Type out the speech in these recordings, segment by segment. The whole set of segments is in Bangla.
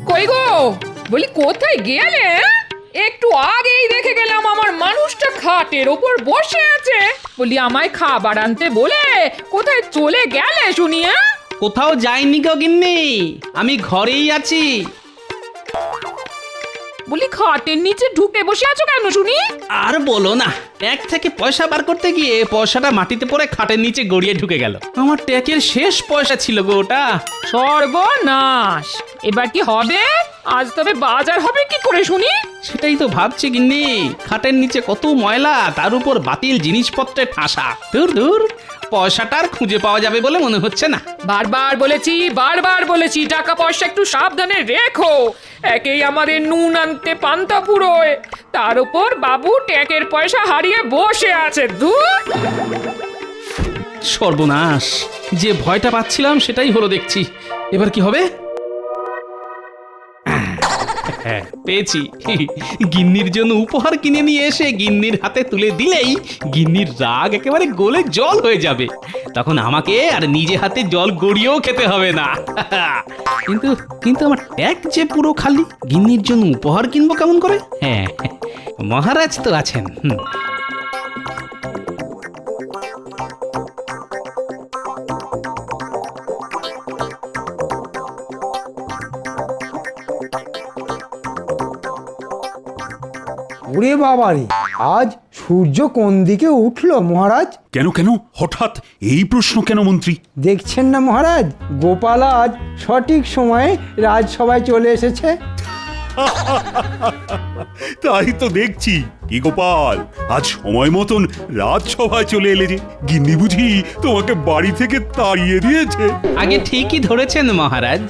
কই গো, বলি কোথায় গেলে? একটু আগেই দেখে গেলাম আমার মানুষটা খাটের ওপর বসে আছে। বলি আমায় খাবার আনতে বলে কোথায় চলে গেলে শুনি? কোথাও যাইনি গো গিন্নি, আমি ঘরেই আছি। বলি খাটের নিচে ঢুকে বসে আছো কেন শুনি? আর বলো না, ট্যাগ থেকে পয়সা বার করতে গিয়ে পয়সাটা মাটিতে পড়ে খাটের নিচে গড়িয়ে ঢুকে গেল। আমার ট্যাগের শেষ পয়সা ছিল গো ওটা। সর্বনাশ! এবার কি হবে? আজ তবে বাজার হবে কি করে শুনি? সেটাই তো ভাবছি গিন্নি, খাটের নিচে কত ময়লা, তার উপর বাতিল জিনিসপত্রে ঠাসা। দূর দূর, পয়সাটা আর খুঁজে পাওয়া যাবে বলে মনে হচ্ছে না। বারবার বলেছি টাকা পয়সা একটু সাবধানে রেখো। একেই আমাদের নুন আনতে পান্তা ফুরোয়, তার উপর বাবু ট্যাকের পয়সা হারিয়ে বসে আছে। ধুর! সর্বনাশ, যে ভয়টা পাচ্ছিলাম সেটাই হলো দেখছি। এবার কি হবে? পেয়েছি। গিন্নির জন্য উপহার কিনে নিয়ে এসে গিন্নির হাতে তুলে দিলেই গিন্নির রাগ একেবারে গলে জল হয়ে যাবে। তখন আমাকে আর নিজে হাতে জল গড়িয়েও খেতে হবে না। কিন্তু কিন্তু আমার ট্যাগ যে পুরো খালি, গিন্নির জন্য উপহার কিনবো কেমন করে? হ্যাঁ, মহারাজ তো আছেন। ওরে বাবারে, আজ সূর্য কোন দিকে উঠলো মহারাজ? কেন কেন হঠাৎ এই প্রশ্ন কেন মন্ত্রী? দেখছেন না মহারাজ, গোপাল আজ সঠিক সময়ে রাজসভায় চলে এসেছে। তাই তো দেখছি। কি গোপাল, আজ সময় মতন রাজসভায় চলে এলে যে? গিন্নি বুঝি তোমাকে বাড়ি থেকে তাড়িয়ে দিয়েছে? আগে ঠিকই ধরেছেন মহারাজ,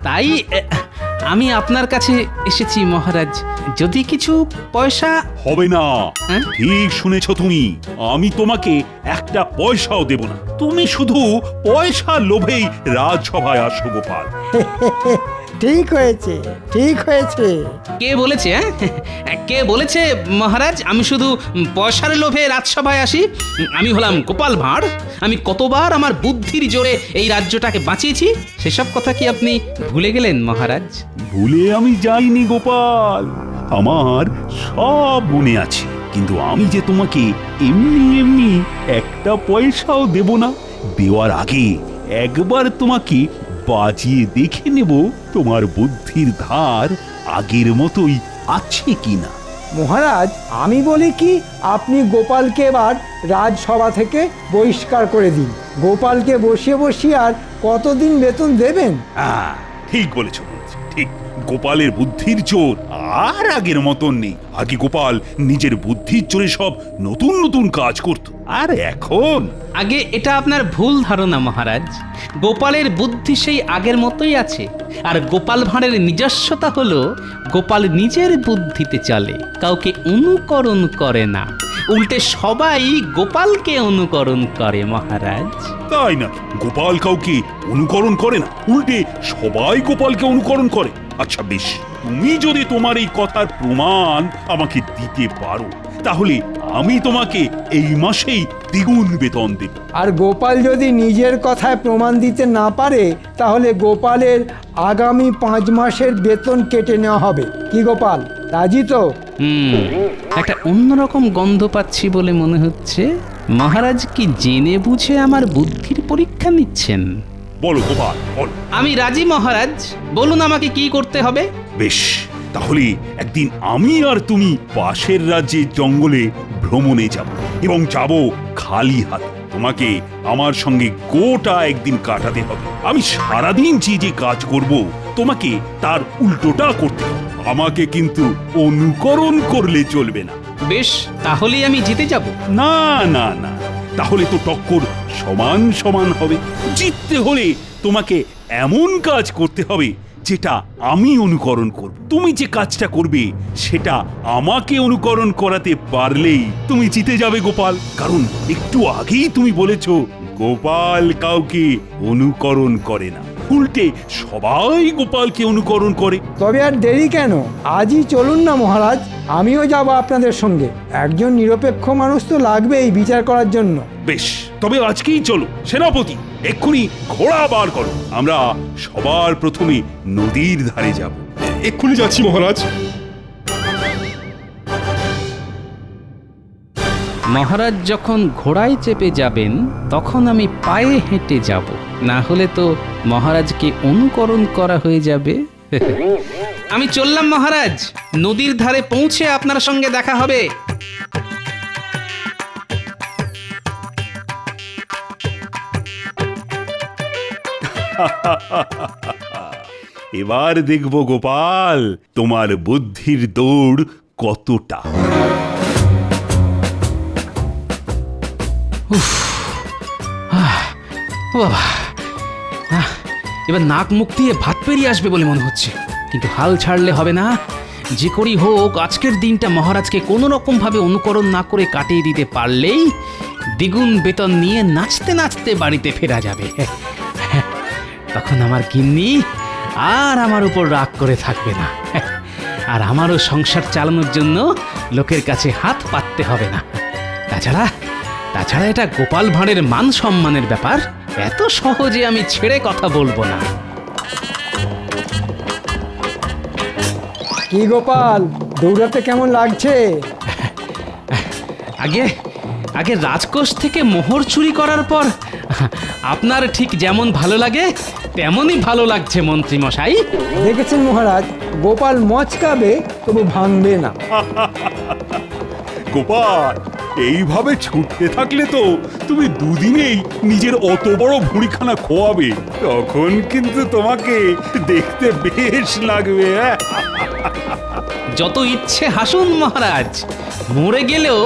তাই আমি আপনার কাছে এসেছি মহারাজ। যদি কিছু পয়সা হবে না। হ্যাঁ? ঠিক শুনেছ তুমি, আমি তোমাকে একটা পয়সাও দেব না। তুমি শুধু পয়সার লোভেই রাজসভায় আসো গোপাল। ঠিক হয়েছে, ঠিক হয়েছে। কে বলেছে? কে বলেছে মহারাজ আমি শুধু পয়সার লোভে রাজসভায় আসি? আমি হলাম গোপাল ভাঁড়। আমি কতবার আমার বুদ্ধির জোরে এই রাজ্যটাকে বাঁচিয়েছি, সেসব কথা কি আপনি ভুলে গেলেন মহারাজ? ভুলে আমি যাইনি গোপাল, আমার সব মনে আছে। কিন্তু আমি যে তোমাকে এমনি এমনি একটা পয়সাও দেব না। দেওয়ার আগে একবার তোমাকে বাজিয়ে দেখে নেব তোমার বুদ্ধির ধার আগের মতোই আছে কিনা। মহারাজ, আমি বলি কি, আপনি গোপালকে এবার রাজসভা থেকে বহিষ্কার করে দিন। গোপালকে বসিয়ে বসিয়ে আর কতদিন বেতন দেবেন? ঠিক বলেছ মন্ত্রী, ঠিক। গোপালের বুদ্ধির জোর আর আগের মতন নেই। আগে গোপাল নিজের বুদ্ধির জোরে সব নতুন নতুন কাজ করত, আর এখন আগে এটা আপনার ভুল ধারণা মহারাজ। গোপালের বুদ্ধি সেই আগের মতোই আছে, আর গোপাল ভাঁড়ের নিজস্বতা হলো গোপাল নিজের বুদ্ধিতে চলে, কাউকে অনুকরণ করে না। উল্টে সবাই গোপালকে অনুকরণ করে মহারাজ। তাই না? গোপাল কাউকে অনুকরণ করে না, উল্টে সবাই গোপালকে অনুকরণ করে। আচ্ছা বেশ, তুমি যদি তোমার এই কথার প্রমাণ আমাকে দিতে পারো, তাহলে আমি তোমাকে এই মাসেই দ্বিগুণ বেতন দেব। আর গোপাল যদি নিজের কথায় প্রমাণ দিতে না পারে, তাহলে গোপালের আগামী 5 মাসের বেতন কেটে নেওয়া হবে। কি গোপাল, রাজি তো? একটা অন্যরকম গন্ধ পাচ্ছি বলে মনে হচ্ছে। মহারাজ কি জেনে বুঝে আমার বুদ্ধির পরীক্ষা নিচ্ছেন? বলো গোপাল, বল। আমি রাজি মহারাজ, বলুন আমাকে কি করতে হবে। বেশ, তাহলে একদিন আমি আর তুমি পাশের রাজ্যের জঙ্গলে ভ্রমণে যাব, এবং যাব খালি হাতে। তোমাকে আমার সঙ্গে গোটা একদিন কাটাতে হবে। আমি সারাদিন যে যে কাজ করব, তোমাকে তার উল্টোটা করতে হবে। আমাকে কিন্তু অনুকরণ করলে চলবে না। বেশ, তাহলেই আমি জিতে যাব। না না না, তাহলে তো টক্কর সমান সমান হবে। জিততে হলে তোমাকে এমন কাজ করতে হবে যেটা আমি অনুকরণ করব। তুমি যে কাজটা করবে সেটা আমাকে অনুকরণ করাতে পারলেই তুমি জিতে যাবে গোপাল। কারণ একটু আগেই তুমি বলেছো গোপাল কাউকে অনুকরণ করে না, উল্টে সবাই গোপালকে অনুকরণ করে। তবে আর দেরি কেন, আজই চলুন না মহারাজ, আমিও যাব আপনাদের সঙ্গে। একজন নিরপেক্ষ মানুষ তো লাগবেই বিচার করার জন্য। বেশ, তবে আজকেই চলো সেনাপতি, এক্ষুনি ঘোড়া বার করো, আমরা সবার প্রথমে নদীর ধারে যাব। এক্ষুনি যাচ্ছি মহারাজ। মহারাজ যখন ঘোড়ায় চেপে যাবেন তখন আমি পায়ে হেঁটে যাব, না হলে তো মহারাজকে অনুকরণ করা হয়ে যাবে। আমি চললাম মহারাজ, নদীর ধারে পৌঁছে আপনার সঙ্গে দেখা হবে। এবার দেখবো গোপাল তোমার বুদ্ধির দৌড় কতটা। ও বাবা, এবার নাক মুখ দিয়ে ভাত পেরিয়ে আসবে বলে মনে হচ্ছে, কিন্তু হাল ছাড়লে হবে না। যে করেই হোক আজকের দিনটা মহারাজকে কোনো রকম ভাবে অনুকরণ না করে কাটিয়ে দিতে পারলেই দ্বিগুণ বেতন নিয়ে নাচতে নাচতে বাড়িতে ফেরা যাবে। তখন আমার গিন্নি আর আমার উপর রাগ করে থাকবে না, আর আমারও সংসার চালানোর জন্য লোকের কাছে হাত পাততে হবে না। তাছাড়া এটা গোপাল ভাঁড়ের মান সম্মানের ব্যাপার, এত সহজে আমি ছেড়ে কথা বলবো না। কি গোপাল, দৌড়াতে কেমন লাগছে? আগে রাজকোষ থেকে মোহর চুরি করার পর আপনার ঠিক যেমন ভালো লাগে তেমনই ভালো লাগছে মন্ত্রী মশাই। দেখেছেন মহারাজ, গোপাল মচকাবে তবু ভাঙবে না। গোপাল, এইভাবে ছুটতে থাকলে তো তুমি দুদিনেই নিজের অত বড় ভুঁড়িখানা খোয়াবে, তখন কিন্তু তোমাকে দেখতে বেশ লাগবে। যত ইচ্ছে হাসুন মহারাজ, মরে গেলেও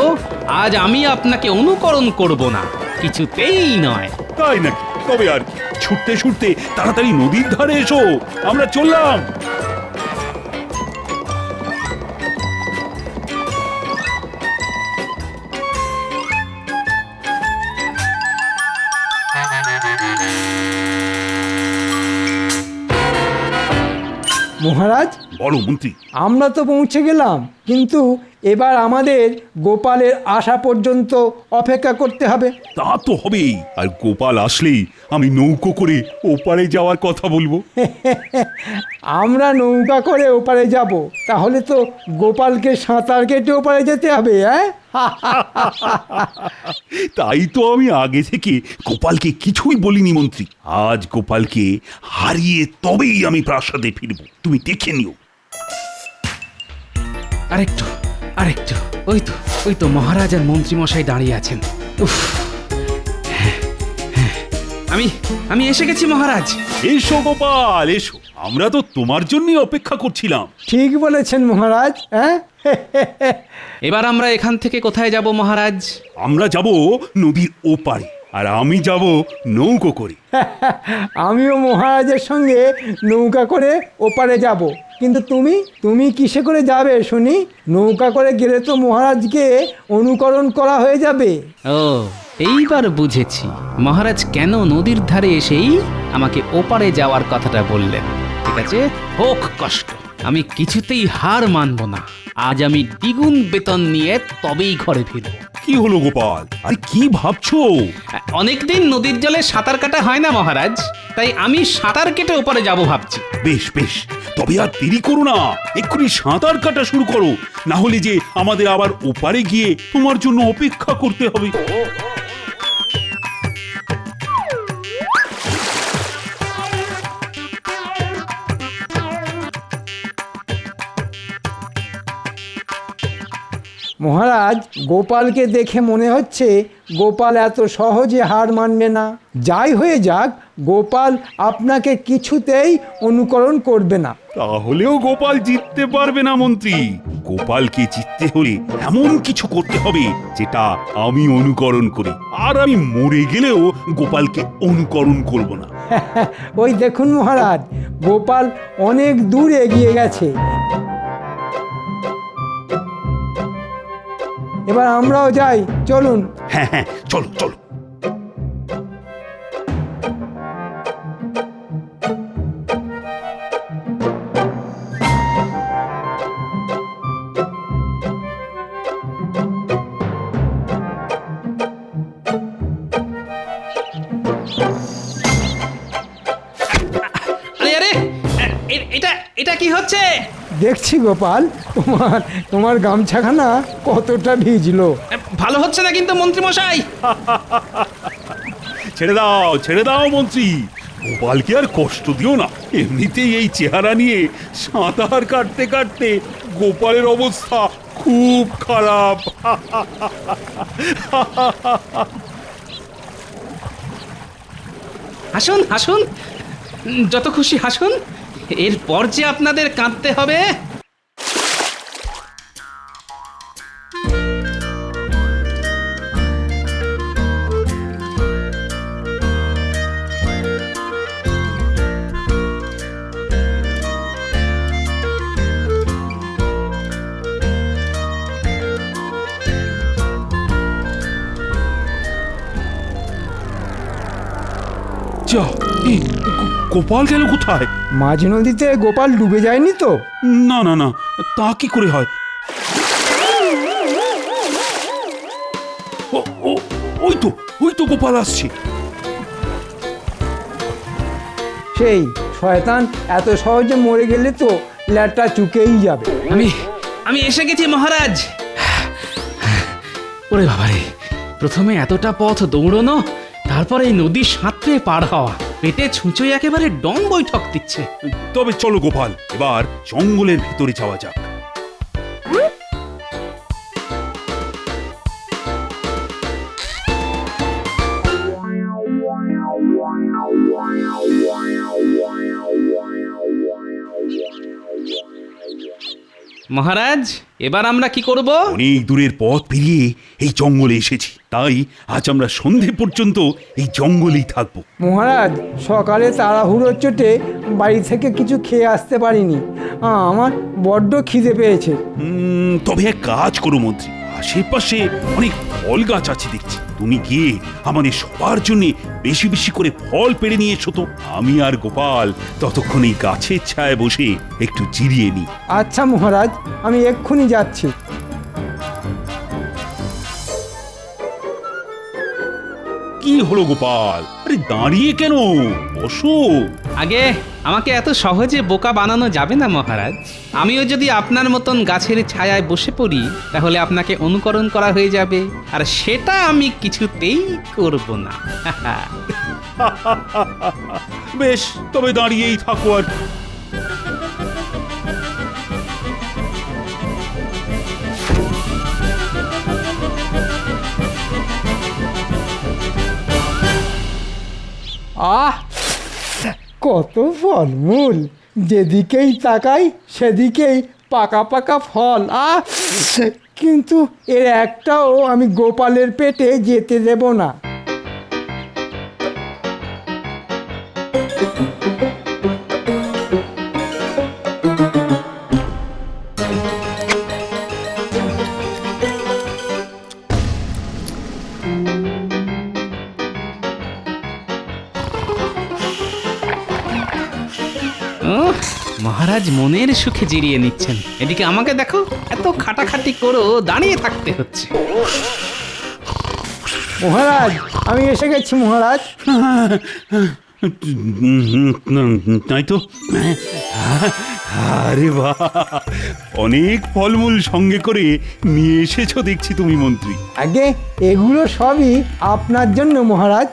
আজ আমি আপনাকে অনুকরণ করব না, কিছুতেই নয়। তাই নাকি? তবে আর কি, ছুটতে ছুটতে তাড়াতাড়ি নদীর ধারে এসো, আমরা চললাম। মহারাজ, বলো মন্ত্রী। আমরা তো পৌঁছে গেলাম, কিন্তু এবার আমাদের গোপালের আসা পর্যন্ত অপেক্ষা করতে হবে। তা তো হবেই, আর গোপাল আসলেই আমি নৌকো করে ওপারে যাওয়ার কথা বলবো। আমরা নৌকা করে ওপারে যাব, তাহলে তো গোপালকে সাঁতার কেটে ওপারে যেতে হবে। হ্যাঁ, তাই তো আমি আগে থেকে গোপালকে কিছুই বলিনি মন্ত্রী। আজ গোপালকে হারিয়ে তবেই আমি প্রাসাদে ফিরবো, তুমি দেখে নিও। আরেকটু, ওই তো মহারাজ আর মন্ত্রী মশাই দাঁড়িয়ে আছেন। উফ, আমি এসে গেছি মহারাজ। এসো গোপাল এসো, আমরা তো তোমার জন্যই অপেক্ষা করছিলাম। ঠিক বলেছেন মহারাজ। হ্যাঁ, এবার আমরা এখান থেকে কোথায় যাব মহারাজ? আমরা যাব নদীর ওপারে, আর আমি যাব নৌকো করে। আমিও মহারাজের সঙ্গে নৌকা করে ওপারে যাব, কিন্তু তুমি কিসে করে যাবে শুনি? নৌকা করে গেলে তো মহারাজকে অনুকরণ করা হয়ে যাবে। ও, এইবার বুঝেছি মহারাজ কেন নদীর ধারে এসেই আমাকে ওপারে যাওয়ার কথাটা বললেন। ঠিক আছে, হোক কষ্ট, আমি কিছুতেই হার মানব না। আজ আমি দ্বিগুণ বেতন নিয়ে তবেই ঘরে ফিরব। কি হলো গোপাল, আরে কি ভাবছো? অনেকদিন নদীর জলে সাঁতার কাটা হয় না মহারাজ, তাই আমি সাঁতার কেটে ওপারে যাব ভাবছি। বেশ বেশ, তবে আর দেরি করো না, এক্ষুনি সাঁতার কাটা শুরু করো, না হলে যে আমাদের আবার ওপারে গিয়ে তোমার জন্য অপেক্ষা করতে হবে। মহারাজ, গোপালকে দেখে মনে হচ্ছে গোপাল এত সহজে হার মানবে না। যাই হয়ে যাক, গোপাল আপনাকে কিছুতেই অনুকরণ করবে না। তাহলেও গোপাল জিততে পারবে না মন্ত্রী। গোপালকে জিততে হলে এমন কিছু করতে হবে যেটা আমি অনুকরণ করি, আর আমি মরে গেলেও গোপালকে অনুকরণ করব না। ওই দেখুন মহারাজ, গোপাল অনেক দূর এগিয়ে গেছে। এবার আমরাও যাই, চলুন। হ্যাঁ হ্যাঁ, চলো চলো। হচ্ছে? দেখছি গোপাল, তোমার তোমার গামছাখানা কতটা ভিজলো। ভালো হচ্ছে না কিন্তু মন্ত্রী মশাই। ছেড়ে দাও মন্ত্রী, গোপালকে আর কষ্ট দিও না। এমনিতেই এই চেহারা নিয়ে সাঁতার কাটতে কাটতে গোপালের অবস্থা খুব খারাপ। হাসুন হাসুন, যত খুশি হাসুন, এরপর যে আপনাদের কাঁদতে হবে। যা, এই গোপাল গেল কোথায়? মাঝ নদীতে গোপাল ডুবে যায়নি তো? না না না, তা কি করে হয়? ও ও ওই তো গোপাল আসছে। সেই শয়তান এত সহজে মরে গেলে তো ল্যাটটা চুকেই যাবে। আমি এসে গেছি মহারাজ। ওরে বাবারে, প্রথমে এতটা পথ দৌড়নো, তারপর এই নদী সাঁতরে পার হওয়া, পেটে ছুঁচোয় একেবারে ডং বৈঠক দিচ্ছে। তবে চলো গোপাল, এবার জঙ্গলের ভিতরে যাওয়া যাক। মহারাজ, এবার আমরা কি করব? অনেক দূরের পথ পেরিয়ে এই জঙ্গলে এসেছি, তাই আজ আমরা সন্ধে পর্যন্ত এই জঙ্গলেই থাকবো। মহারাজ, সকালে তাড়াহুড়োর চোটে বাড়ি থেকে কিছু খেয়ে আসতে পারিনি। আমার বড্ড খিদে পেয়েছে। তবে এক কাজ করো মন্ত্রী, আশেপাশে অনেক ফল গাছ আছে দেখছি, তুমি গিয়ে আমাদের সবার জন্য বেশি বেশি করে ফল পেড়ে নিয়ে এসো তো। আমি আর গোপাল ততক্ষণ এই গাছের ছায়ায় বসে একটু জিরিয়ে নিই। আচ্ছা মহারাজ, আমি এক্ষুনি যাচ্ছি। কি হলো গোপাল, আরে দাঁড়িয়ে কেন, বসো। আগে আমাকে এত সহজে বোকা বানানো যাবে না মহারাজ। আমিও যদি আপনার মতন গাছের ছায়ায় বসে পড়ি, তাহলে আপনাকে অনুকরণ করা হয়ে যাবে, আর সেটা আমি কিছুতেই করব না। বেশ, তবে দাঁড়িয়েই থাকো আর কি। আহ, কত ফলমূল! যেদিকেই তাকাই সেদিকেই পাকা পাকা ফল। কিন্তু এর একটাও আমি গোপালের পেটে যেতে দেব না। মহারাজ মনের সুখে জিরিয়ে নিচ্ছেন, এদিকে আমাকে দেখো, এত খাটাখাটি করো, দাঁড়িয়ে থাকতে হচ্ছে। মহারাজ, আমি এসে গেছি মহারাজ। তাই তো, আরে বাহ, অনেক ফলমূল সঙ্গে করে নিয়ে এসেছো দেখছি তুমি মন্ত্রী। আগে এগুলো সবই আপনার জন্য মহারাজ।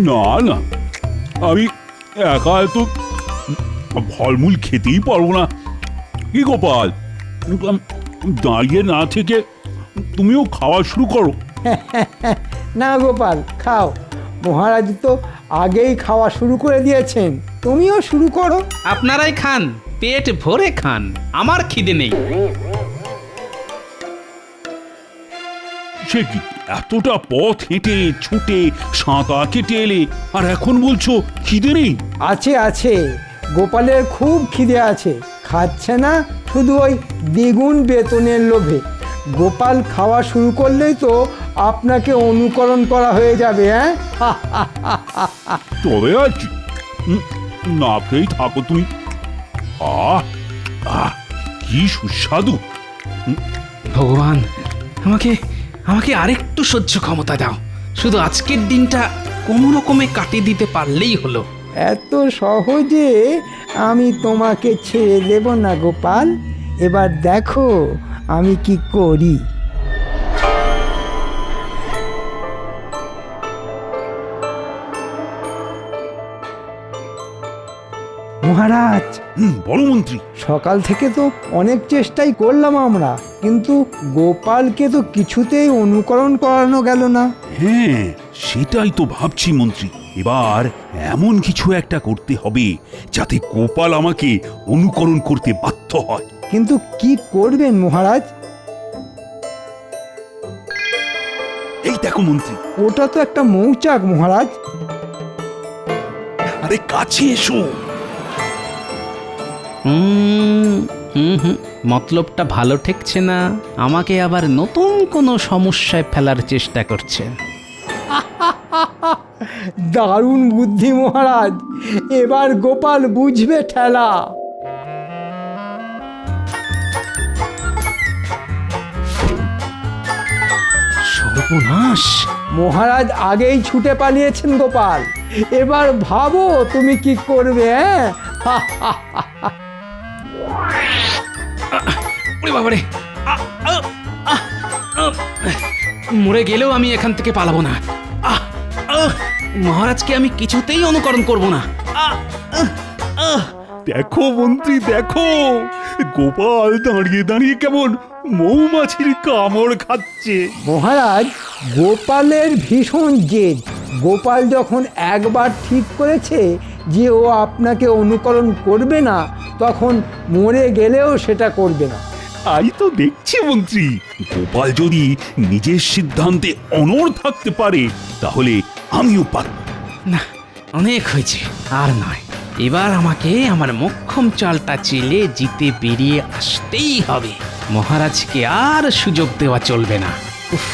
না না, আমি একা এত ফলমূল খেতেই পারবো না। কি গোপাল, দাঁড়িয়ে না থেকে তুমিও খাওয়া শুরু করো। না গোপাল, খাও। মহারাজ তো আগেই খাওয়া শুরু করে দিয়েছেন, তুমিও শুরু করো। আপনারাই খান, পেট ভরে খান, আমার খিদে নেই। সে কি, এতটা পথ হেঁটে ছুটে সাঁতার কেটে এলে, আর এখন বলছো খিদে নেই? আছে আছে, গোপালের খুব খিদে আছে, খাচ্ছে না শুধু ওই দ্বিগুণ বেতনের লোভে। গোপাল খাওয়া শুরু করলেই তো আপনাকে অনুকরণ করা হয়ে যাবে। হ্যাঁ, তবে আর কি, না খেয়েই থাকো তুমি। আহ আহ, কি সুস্বাদু। ভগবান, আমাকে আমাকে আরেকটু সহ্য ক্ষমতা দাও। শুধু আজকের দিনটা কোনো রকমে কাটিয়ে দিতে পারলেই হলো। এত সহজে আমি তোমাকে ছেড়ে দেব না গোপাল। এবার দেখো আমি কি করি। মহারাজ, বলো মন্ত্রী। সকাল থেকে তো অনেক চেষ্টাই করলাম আমরা, কিন্তু গোপালকে তো কিছুতেই অনুকরণ করানো গেল না। হ্যাঁ, সেটাই তো ভাবছি মন্ত্রী। এবার এমন কিছু একটা করতে হবে যাতে গোপাল আমাকে অনুকরণ করতে বাধ্য হয়। কিন্তু কি করবেন মহারাজ? এই দেখো মন্ত্রী। ওটা তো একটা মৌচাক মহারাজ। আরে কাছে এসো। মতলবটা ভালো ঠেকছে না, আমাকে আবার নতুন কোনো সমস্যায় ফেলার চেষ্টা করছেন। দারুণ বুদ্ধি মহারাজ, এবার গোপাল বুঝবে ঠেলা। সর্বনাশ! মহারাজ আগেই ছুটে পালিয়েছেন গোপাল, এবার ভাবো তুমি কি করবে। ওরে বাবারে! মরে গেলেও আমি এখান থেকে পালাবো না। মহারাজকে আমি কিছুতেই অনুকরণ করব না। দেখো মন্ত্রী, দেখো গোপাল দাঁড়িয়ে দাঁড়িয়ে কেমন মৌমাছির কামড় খাচ্ছে। মহারাজ, গোপালের ভীষণ জেদ। গোপাল যখন একবার ঠিক করেছে যে ও আপনাকে অনুকরণ করবে না, তখন মরে গেলেও সেটা করবে না। তাই তো দেখছি মন্ত্রী, গোপাল যদি নিজের সিদ্ধান্তে অনড় থাকতে পারে তাহলে আমিও পারব। না, অনেক হয়েছে, আর নয়। এবার আমাকে আমার মোক্ষম চালটা চেলে জিতে বেরিয়ে আসতেই হবে। মহারাজকে আর সুযোগ দেওয়া চলবে না। উফ,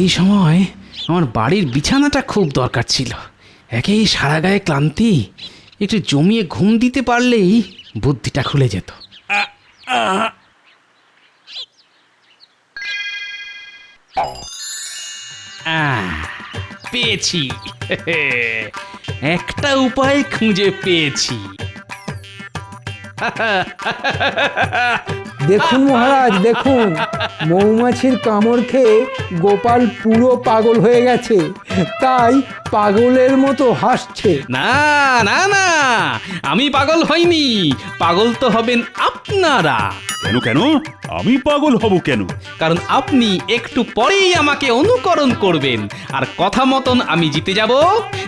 এই সময় আমার বাড়ির বিছানাটা খুব দরকার ছিল। একেই সারা গায়ে ক্লান্তি, একটু জমিয়ে ঘুম দিতে পারলেই বুদ্ধিটা খুলে যেত। পেয়েছি। একটা উপায় খুঁজে পেয়েছি। দেখুন মহারাজ, দেখুন মৌমাছির কামড় খেয়ে গোপাল পুরো পাগল হয়ে গেছে, তাই পাগলের মতো হাসছে। না না না, আমি পাগল হইনি। পাগল তো হবেন আপনারা। কেন কেন? আমি পাগল হব কেন? কারণ আপনি একটু পরেই আমাকে অনুকরণ করবেন, আর কথা মতন আমি জিতে যাব।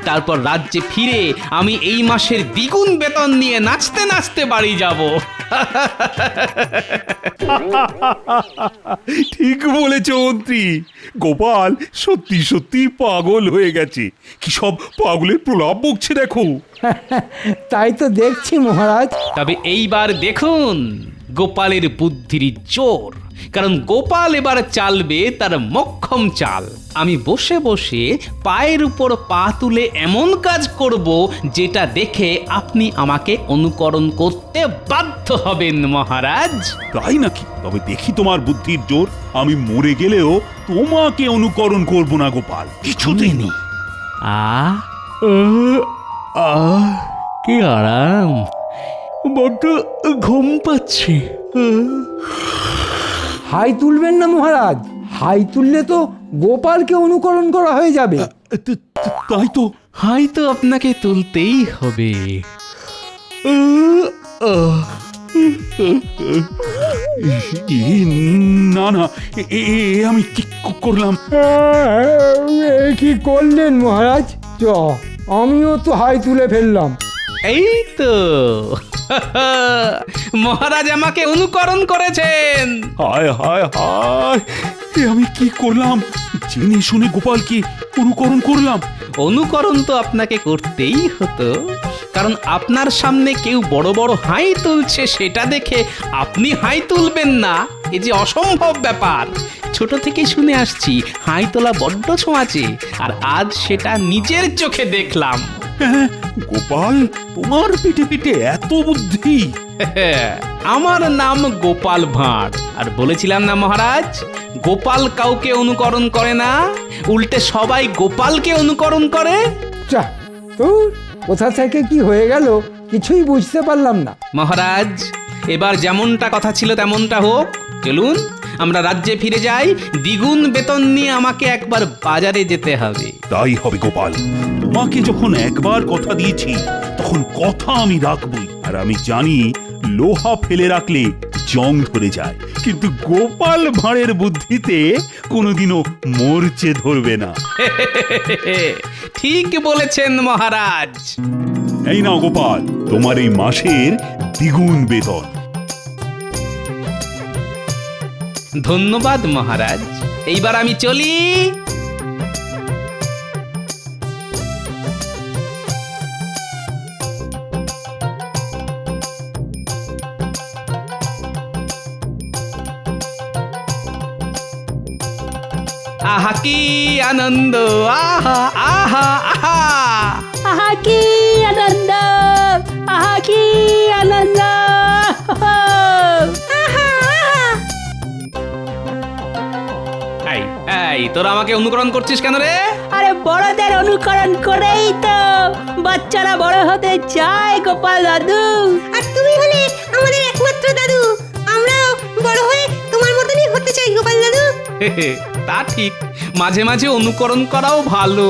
তারপর রাজ্যে ফিরে আমি এই মাসের দ্বিগুণ বেতন নিয়ে নাচতে নাচতে বাড়ি যাব। ঠিক বলেছ মন্ত্রী, গোপাল সত্যি সত্যি পাগল হয়ে গেছে। কি সব পাগলের প্রলাপ বকছে দেখো। তাই তো দেখছি মহারাজ। তবে এইবার দেখুন গোপালের বুদ্ধির জোর। কারণ গোপাল এবার চালবে তার মোক্ষম চাল। আমি বসে বসে পায়ের উপর পা তুলে এমন কাজ করব যেটা দেখে আপনি আমাকে অনুকরণ করতে বাধ্য হবেন মহারাজ। তাই নাকি? তবে দেখি তোমার বুদ্ধির জোর। আমি মরে গেলেও তোমাকে অনুকরণ করব না গোপাল, কিছুতেই নেই। কি আরাম, বড্ড ঘুম পাচ্ছে। হাই তুলবেন না মহারাজ, হাই তুললে তো গোপালকে অনুকরণ করা হয়ে যাবে। তাই তো। হয়তো আপনাকে তুলতেই হবে। না না, আমি কি করলাম? কি করলেন মহারাজ? আমিও তো হাই তুলে ফেললাম। এই তো মহারাজ আমাকে অনুকরণ করেছেন। হায় হায় হায়, আমি কি করলাম? জেনে শুনে গোপালকে অনুকরণ করলাম। অনুকরণ তো আপনাকে করতেই হতো, কারণ আপনার সামনে কেউ বড় বড় হাই তুলছে, সেটা দেখে আপনি হাই তুলবেন না, এ যে অসম্ভব ব্যাপার। ছোট থেকে শুনে আসছি হাই তোলা বড্ড ছোঁয়াচে, আর আজ সেটা নিজের চোখে দেখলাম। গোপাল, তোমার পিঠে পিঠে এত বুদ্ধি! আমার নাম গোপাল ভাঁড়। আর বলেছিলাম না মহারাজ, গোপাল কাউকে অনুকরণ করে না, উল্টে সবাই গোপালকে অনুকরণ করে। যা তো, কোথা থেকে কি হয়ে গেল কিছুই বুঝতে পারলাম না। মহারাজ, এবার যেমনটা কথা ছিল তেমনটা হোক। চলুন আমরা রাজ্যে ফিরে যাই। দ্বিগুণ বেতন নিয়ে আমাকে একবার বাজারে যেতে হবে। তাই হবে গোপাল, তোমাকে যখন একবার কথা দিয়েছি তখন কথা আমি রাখবই। আর আমি জানি লোহা ফেলে রাখলে জং ধরে যায়, কিন্তু গোপাল ভাঁড়ের বুদ্ধিতে কোনোদিনও মরচে ধরবে না। ঠিক বলেছেন মহারাজ। এই নাও গোপাল, তোমার এই মাসের দ্বিগুণ বেতন। ধন্যবাদ মহারাজ, এইবার আমি চলি। আহা কি আনন্দ, আহা আহা আহা। আহা কি আনন্দ, আহা কি আনন্দ। এই এই, তোরা আমাকে অনুকরণ করছিস কেন রে? আরে বড়দের অনুকরণ করেই তো বাচ্চারা বড় হতে চায় গোপাল দাদু। আর তুমি হলে আমাদের একমাত্র দাদু, আমরাও বড় হয়ে তোমার মতনই হতে চাই গোপাল দাদু। তা ঠিক, মাঝে মাঝে অনুকরণ করাও ভালো।